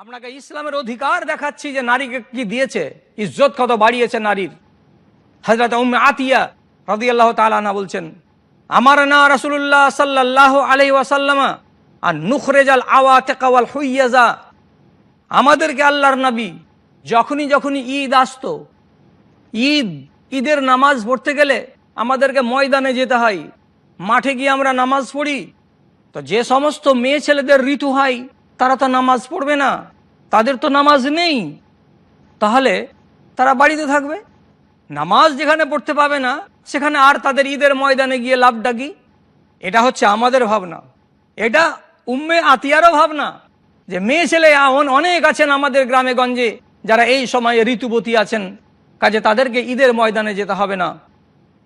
আপনাকে ইসলামের অধিকার দেখাচ্ছি যে নারীকে কি দিয়েছে, ইজ্জত কত বাড়িয়েছে নারীর। হযরত উম্মে আতিয়া রাদিয়াল্লাহু তাআলা আনহা বলছেন, আমারনা রাসূলুল্লাহ সাল্লাল্লাহু আলাইহি ওয়াসাল্লাম আন নুখরিজাল আওয়াতিক ওয়াল হুইয়াজা, আমাদেরকে আল্লাহর নবী যখনই ঈদ আসতো, ঈদের নামাজ পড়তে গেলে আমাদেরকে ময়দানে যেতে হয়, মাঠে গিয়ে আমরা নামাজ পড়ি। তো যে সমস্ত মেয়ে ছেলেদের ঋতু হয় তারা তো নামাজ পড়বে না, তাদের তো নামাজ নেই, তাহলে তারা বাড়িতে থাকবে, নামাজ যেখানে পড়তে পাবে না সেখানে আর তাদের ঈদের ময়দানে গিয়ে লাভ ডাকি। এটা হচ্ছে আমাদের ভাবনা, এটা উম্মে আতিয়ারও ভাবনা যে মেয়ে ছেলে অনেক আছেন আমাদের গ্রামে গঞ্জে যারা এই সময়ে ঋতুবতী আছেন, কাজে তাদেরকে ঈদের ময়দানে যেতে হবে না।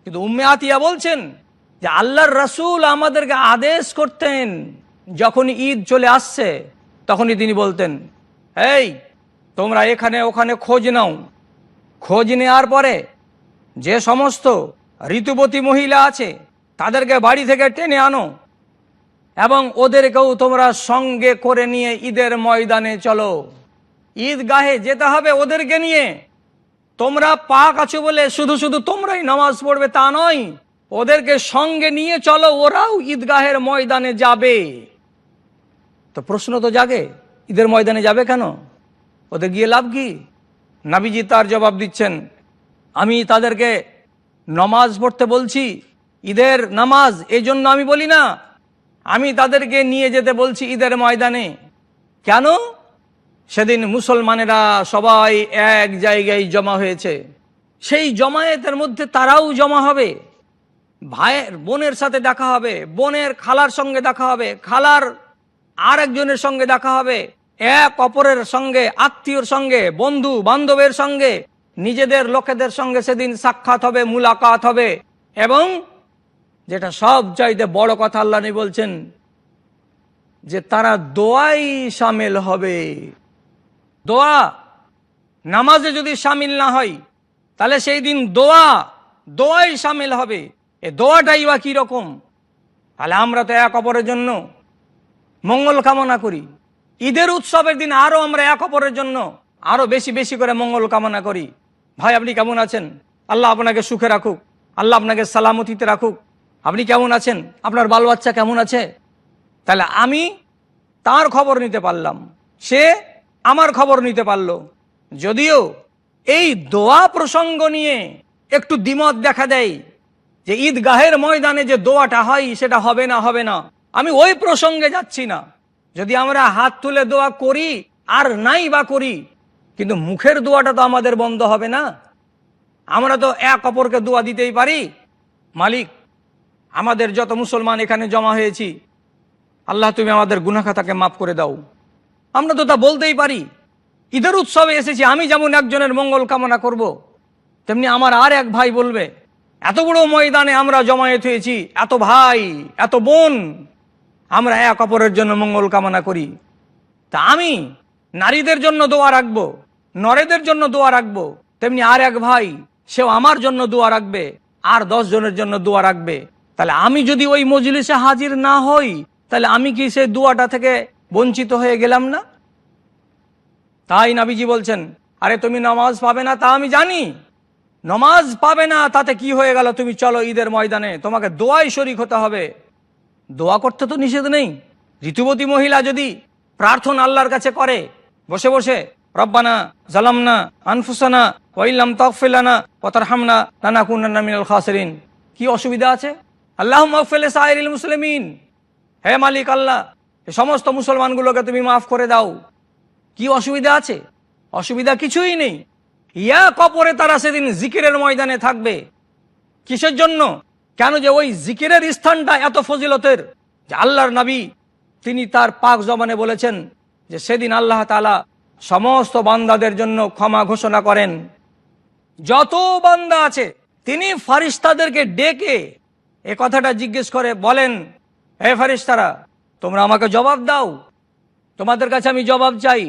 কিন্তু উম্মে আতিয়া বলছেন যে আল্লাহর রাসূল আমাদেরকে আদেশ করতেন, যখন ঈদ চলে আসছে তখনই তিনি বলতেন, এই তোমরা এখানে ওখানে খোঁজ নাও, খোঁজ নেওয়ার পরে যে সমস্ত ঋতুবতী মহিলা আছে তাদেরকে বাড়ি থেকে টেনে আনো এবং ওদেরকেও তোমরা সঙ্গে করে নিয়ে ঈদের ময়দানে চলো। ঈদগাহে যেতে হবে ওদেরকে নিয়ে, তোমরা পাক আছো বলে শুধু তোমরাই নামাজ পড়বে তা নয়, ওদেরকে সঙ্গে নিয়ে চলো, ওরাও ঈদগাহের ময়দানে যাবে। তো প্রশ্ন তো জাগে, ঈদের ময়দানে যাবে কেন, ওদের গিয়ে লাভ কি? নবীজি তার জবাব দিচ্ছেন, আমি তাদেরকে নামাজ পড়তে বলছি, ঈদের নামাজ এই জন্য আমি বলি না, আমি তাদেরকে নিয়ে যেতে বলছি ঈদের ময়দানে। কেন? সেদিন মুসলমানেরা সবাই এক জায়গায় জমা হয়েছে, সেই জমায়েতের মধ্যে তারাও জমা হবে, ভাইয়ের বোনের সাথে দেখা হবে, বোনের খালার সঙ্গে দেখা হবে, খালার আর একজনের সঙ্গে দেখা হবে, এক অপরের সঙ্গে, আত্মীয়র সঙ্গে, বন্ধু বান্ধবের সঙ্গে, নিজেদের লোকেদের সঙ্গে সেদিন সাক্ষাৎ হবে, মুলাকাত হবে। এবং যেটা সব চাইতে বড় কথা আল্লাহ নবী বলছেন যে তারা দোয়াই শামিল হবে। দোয়া, নামাজে যদি শামিল না হয় তাহলে সেই দিন দোয়াই শামিল হবে। এই দোয়াটাই বা কি রকম? তাহলে আমরা তো এক অপরের জন্য মঙ্গল কামনা করি, ঈদের উৎসবের দিন আরো আমরা এক অপরের জন্য আরো বেশি করে মঙ্গল কামনা করি। ভাই আপনি কেমন আছেন? আল্লাহ আপনাকে সুখে রাখুক, আল্লাহ আপনাকে সালামতিতে রাখুক। আপনি কেমন আছেন? আপনার বাল বাচ্চা কেমন আছে? তাহলে আমি তার খবর নিতে পারলাম, সে আমার খবর নিতে পারলো। যদিও এই দোয়া প্রসঙ্গ নিয়ে একটু দ্বিমত দেখা দেয় যে ঈদগাহের ময়দানে যে দোয়াটা হয় সেটা হবে না, আমি ওই প্রসঙ্গে যাচ্ছি না। যদি আমরা হাত তুলে দোয়া করি আর নাই বা করি, কিন্তু মুখের দোয়াটা তো আমাদের বন্ধ হবে না। আমরা তো এক অপরকে দোয়া দিতেই পারি, মালিক আমাদের যত মুসলমান এখানে জমা হয়েছি, আল্লাহ তুমি আমাদের গুনাহ খাতাকে মাফ করে দাও। আমরা তো তা বলতেই পারি। ঈদের উৎসবে এসেছি, আমি যেমন একজনের মঙ্গল কামনা করব, তেমনি আমার আর এক ভাই বলবে, এত বড় ময়দানে আমরা জমায়েত হয়েছি, এত ভাই এত বোন, আমরা এক অপরের জন্য মঙ্গল কামনা করি। তা আমি নারীদের জন্য দোয়া রাখবো, নরেদের জন্য দোয়া রাখবো, তেমনি আর এক ভাই সেও আমার জন্য দোয়া রাখবে, আর 10 জনের জন্য দোয়া রাখবে। তাহলে আমি যদি ওই মজলিসে হাজির না হই, তাহলে আমি কি সেই দোয়াটা থেকে বঞ্চিত হয়ে গেলাম না? তাই নবীজি বলছেন, আরে তুমি নামাজ পাবে না তা আমি জানি, নামাজ পাবে না তাতে কি হয়ে গেল, তুমি চলো ঈদের ময়দানে, তোমাকে দোয়ায় শরীক হতে হবে। দোয়া করতে তো নিষেধ নেই। ঋতুবতী মহিলা যদি প্রার্থনা আল্লাহর কাছে করে বসে বসে, রব্বানা জালামনা আনফুসানা ওয়া ইল্লাম তাগফির লানা ওয়া তারহামনা লানাকুনান্না মিনাল খাসিরিন, কি অসুবিধা আছে? আল্লাহুম্মা ইগফির লিসাইরিল মুসলিমিন, হে মালিক আল্লাহ এই সমস্ত মুসলমানগুলোকে তুমি মাফ করে দাও, কি অসুবিধা আছে? অসুবিধা কিছুই নেই। ইয়া কপরে তারা সেদিন জিকিরের ময়দানে থাকবে। কিসের জন্য? কেন যে ওই জিকিরের স্থানটা এত ফজিলতের যে আল্লাহর নবী তিনি তার পাক জবানে বলেছেন যে সেদিন আল্লাহ তাআলা সমস্ত বান্দাদের জন্য ক্ষমা ঘোষণা করেন। যত বান্দা আছে তিনি ফারিস্তাদেরকে ডেকে এ কথাটা জিজ্ঞেস করে বলেন, হে ফারিস্তারা তোমরা আমাকে জবাব দাও, তোমাদের কাছে আমি জবাব চাই।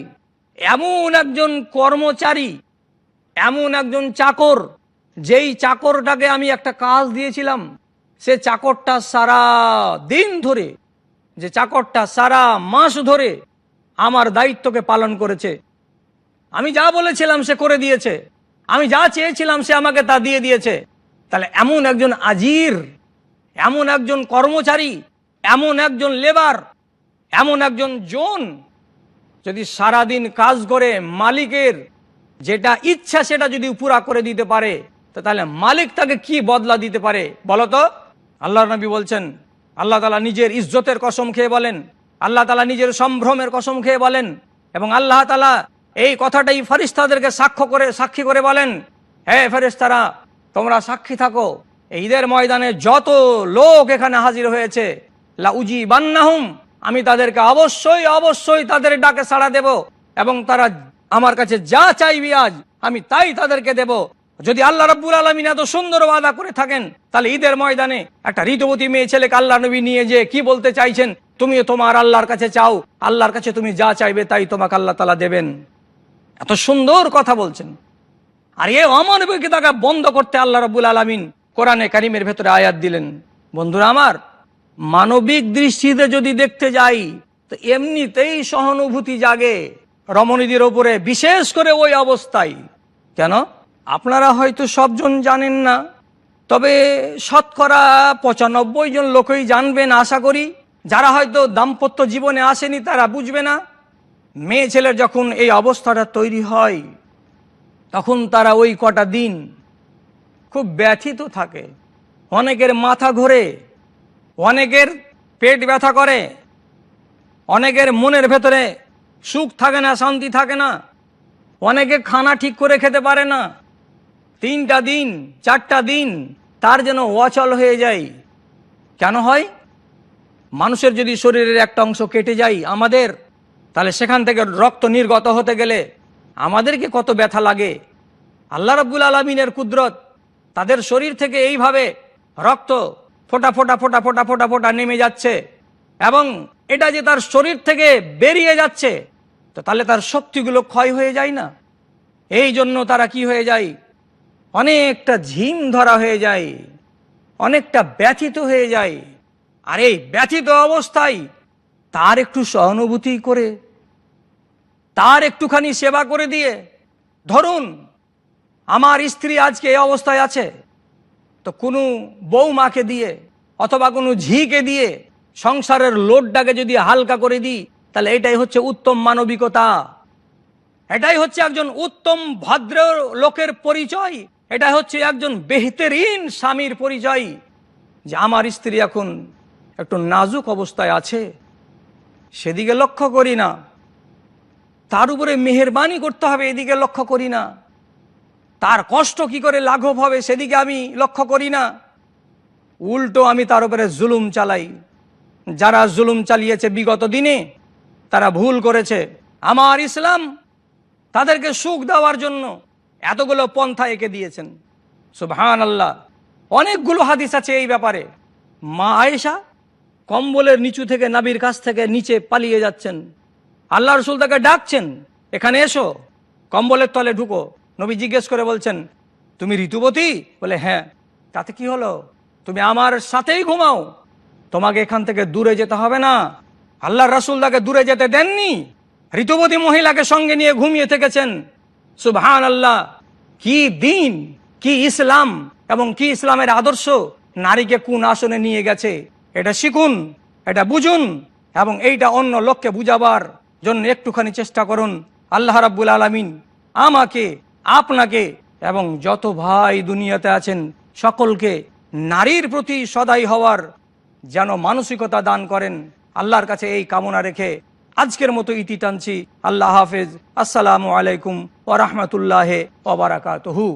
এমন একজন কর্মচারী, এমন একজন চাকর, যেই চাকরটাকে আমি একটা কাজ দিয়েছিলাম, সে চাকরটা সারা দিন ধরে, যে চাকরটা সারা মাস ধরে আমার দায়িত্বকে পালন করেছে। আমি যা বলেছিলাম সে করে দিয়েছে, আমি যা চেয়েছিলাম সে আমাকে তা দিয়ে দিয়েছে। তাহলে এমন একজন আজির, এমন একজন কর্মচারী, এমন একজন লেবার, এমন একজন জন যদি সারাদিন কাজ করে মালিকের যেটা ইচ্ছা সেটা যদি পুরা করে দিতে পারে, তো তাহলে মালিক তাকে কি বদলা দিতে পারে বলতো? আল্লাহর নবী বলছেন, আল্লাহ তাআলা নিজের ইজ্জতের কসম খেয়ে বলেন, আল্লাহ তাআলা নিজের সম্ভ্রমের কসম খেয়ে বলেন, এবং আল্লাহ তাআলা এই কথাটাই ফেরেশতাদেরকে সাক্ষী করে বলেন, হে ফেরেশতারা তোমরা সাক্ষী থাকো, এই ঈদের ময়দানে যত লোক এখানে হাজির হয়েছে, লা উজিবান্নাহুম, আমি তাদেরকে অবশ্যই অবশ্যই তাদের ডাকে সাড়া দেব, এবং তারা আমার কাছে যা চাইবে আজ আমি তাই তাদেরকে দেব। যদি আল্লাহ রাব্বুল আলামিন এত সুন্দর ওয়াদা করে থাকেন, তাহলে ঈদের ময়দানে একটা ঋতুবতী মেয়ে ছেলেকে আল্লাহ নবী নিয়ে যে কি বলতে চাইছেন, তুমি তোমার আল্লাহর কাছে চাও, আল্লাহর কাছে তুমি যা চাইবে তাই তোমাকে আল্লাহ তাআলা দেবেন। এত সুন্দর কথা বলছেন। আর এই অমানবিকতাকে বন্ধ করতে আল্লাহ রাব্বুল আলামিন কোরআনে কারিমের ভেতরে আয়াত দিলেন। বন্ধুরা আমার, মানবিক দৃষ্টিতে যদি দেখতে যাই তো এমনিতেই সহানুভূতি জাগে রমণীদের ওপরে, বিশেষ করে ওই অবস্থায়। কেন? আপনারা হয়তো সবজন জানেন না, তবে শতকরা 95 জন লোকই জানবেন আশা করি। যারা হয়তো দাম্পত্য জীবনে আসেনি তারা বুঝবে না। মেয়ে ছেলের যখন এই অবস্থাটা তৈরি হয় তখন তারা ওই কটা দিন খুব ব্যথিত থাকে। অনেকের মাথা ঘোরে, অনেকের পেট ব্যথা করে, অনেকের মনের ভেতরে সুখ থাকে না, শান্তি থাকে না, অনেকে খানা ঠিক করে খেতে পারে না। 3টা দিন 4টা দিন তার যেন অচল হয়ে যায়। কেন হয়? মানুষের যদি শরীরের একটা অংশ কেটে যায় আমাদের, তাহলে সেখান থেকে রক্ত নির্গত হতে গেলে আমাদেরকে কত ব্যথা লাগে। আল্লাহ রাব্বুল আলামিনের কুদরত, তাদের শরীর থেকে এইভাবে রক্ত ফোঁটা ফোঁটা ফোঁটা ফোঁটা ফোঁটা ফোঁটা নেমে যাচ্ছে, এবং এটা যে তার শরীর থেকে বেরিয়ে যাচ্ছে, তো তাহলে তার শক্তিগুলো ক্ষয় হয়ে যায় না? এই জন্য তারা কি হয়ে যায়? অনেকটা ঝিম ধরা হয়ে যায়, অনেকটা ব্যথিত হয়ে যায়। আর এই ব্যথিত অবস্থায় তার একটু সহানুভূতি করে, তার একটুখানি সেবা করে দিয়ে, ধরুন আমার স্ত্রী আজকে এই অবস্থায় আছে, তো কোনো বৌমাকে দিয়ে অথবা কোনো ঝিকে দিয়ে সংসারের লোডটাকে যদি হালকা করে দিই, তাহলে এটাই হচ্ছে উত্তম মানবিকতা, এটাই হচ্ছে একজন উত্তম ভদ্র লোকের পরিচয়, এটা হচ্ছে একজন বেহতরিন স্বামীর পরিচয়। যে আমার স্ত্রী এখন একটু নাজুক অবস্থায় আছে, সেদিকে লক্ষ্য করি না, তার উপরে মেহেরবানি করতে হবে এদিকে লক্ষ্য করি না, তার কষ্ট কি করে লাঘব হবে সেদিকে আমি লক্ষ্য করি না, উল্টো আমি তার উপরে জুলুম চালাই। যারা জুলুম চালিয়েছে বিগত দিনে তারা ভুল করেছে। আমার ইসলাম তাদেরকে সুখ দেওয়ার জন্য এতগুলো পন্থা এঁকে দিয়েছেন। সুবহানাল্লাহ, অনেকগুলো হাদিস আছে এই ব্যাপারে। মা আয়েশা কম্বলের নিচু থেকে নবীর কাছ থেকে নিচে পালিয়ে যাচ্ছেন, আল্লাহ রাসূল তাকে ডাকছেন, এখানে এসো, কম্বলের তলে ঢুকো। নবী জিজ্ঞেস করে বলছেন, তুমি ঋতুবতী? বলে হ্যাঁ। তাতে কি হলো? তুমি আমার সাথেই ঘুমাও, তোমাকে এখান থেকে দূরে যেতে হবে না। আল্লাহ রাসূল তাকে দূরে যেতে দেননি, ঋতুবতী মহিলাকে সঙ্গে নিয়ে ঘুমিয়ে থেকেছেন। সুবহানাল্লাহ, কি দিন, কি ইসলাম এবং কি ইসলামের আদর্শ নারীকে কোন আসনে নিয়ে গেছে, এটা শিখুন, এটা বুঝুন, এবং এইটা অন্য লোককে বুঝাবার জন্য একটুখানি চেষ্টা করুন। আল্লাহ রাব্বুল আলামিন আমাকে, আপনাকে এবং যত ভাই দুনিয়াতে আছেন সকলকে নারীর প্রতি সদয় হওয়ার যেন মানসিকতা দান করেন। আল্লাহর কাছে এই কামনা রেখে আজকের মতো ইতি টানছি। আল্লাহ হাফেজ। আসসালামু আলাইকুম ওয়া রাহমাতুল্লাহি ওয়া বারাকাতুহু।